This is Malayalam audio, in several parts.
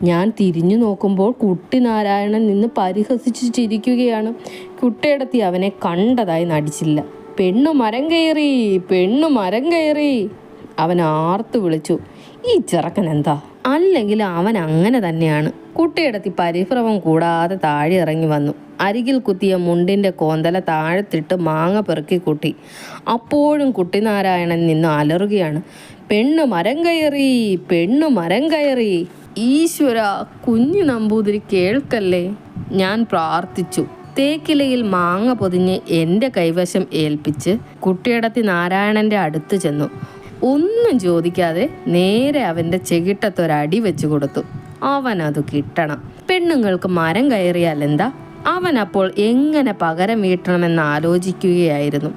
ഞാൻ തിരിഞ്ഞു നോക്കുമ്പോൾ കുട്ടി നാരായണൻ നിന്ന് പരിഹസിച്ചു ചിരിക്കുകയാണ്. കുട്ടിയിടത്തി അവനെ കണ്ടതായി നടിച്ചില്ല. പെണ്ണു മരം കയറി, പെണ്ണു മരം കയറി, അവൻ ആർത്തു വിളിച്ചു. ഈ ചെറുക്കൻ എന്താ? അല്ലെങ്കിൽ അവൻ അങ്ങനെ തന്നെയാണ്. കുട്ടിയിടത്തി പരിഭ്രമം കൂടാതെ താഴെ ഇറങ്ങി വന്നു. അരികിൽ കുത്തിയ മുണ്ടിൻ്റെ കോന്തല താഴത്തിട്ട് മാങ്ങ പെറുക്കി കൂട്ടി. അപ്പോഴും കുട്ടിനാരായണൻ നിന്ന് അലറുകയാണ്. പെണ്ണു മരം കയറി, പെണ്ണു മരം കയറി. ഈശ്വര, കുഞ്ഞു നമ്പൂതിരി കേൾക്കല്ലേ, ഞാൻ പ്രാർത്ഥിച്ചു. തേക്കിലയിൽ മാങ്ങ പൊതിഞ്ഞ് എൻ്റെ കൈവശം ഏൽപ്പിച്ച് കുട്ടിയിടത്തി നാരായണൻ്റെ അടുത്ത് ചെന്നു. ഒന്നും ചോദിക്കാതെ നേരെ അവൻ്റെ ചെകിട്ടത്തൊരടി വെച്ചു കൊടുത്തു. അവനത് കിട്ടണം. പെണ്ണുങ്ങൾക്ക് മരം കയറിയാൽ എന്താ? അവൻ അപ്പോൾ എങ്ങനെ പകരം വീട്ടണമെന്ന് ആലോചിക്കുകയായിരുന്നു.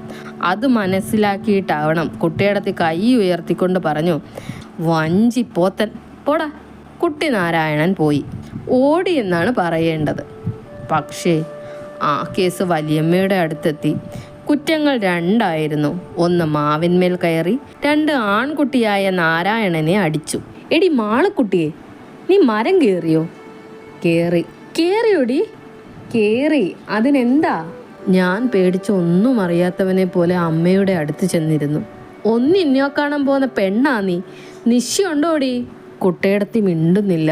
അത് മനസ്സിലാക്കിയിട്ടാവണം കുട്ടിയിടത്തി കൈ ഉയർത്തിക്കൊണ്ട് പറഞ്ഞു, വഞ്ചിപ്പോത്തൻ, പോടാ. കുട്ടി നാരായണൻ പോയി. ഓടി എന്നാണ് പറയേണ്ടത്. പക്ഷേ ആ കേസ് വലിയമ്മയുടെ അടുത്തെത്തി. കുറ്റങ്ങൾ രണ്ടായിരുന്നു. ഒന്ന് മാവിന്മേൽ കയറി, രണ്ട് ആൺകുട്ടിയായ നാരായണനെ അടിച്ചു. എടി മാളക്കുട്ടിയെ, നീ മരം കയറിയോ? കേറിയോടി? കേറി, അതിനെന്താ? ഞാൻ പേടിച്ച് ഒന്നും അറിയാത്തവനെ പോലെ അമ്മയുടെ അടുത്ത് ചെന്നിരുന്നു. ഒന്നിന്നോ കാണാൻ പോകുന്ന പെണ്ണാ നീ? നിശ്ചയുണ്ടോടി? കുട്ടിയിടത്തി മിണ്ടുന്നില്ല.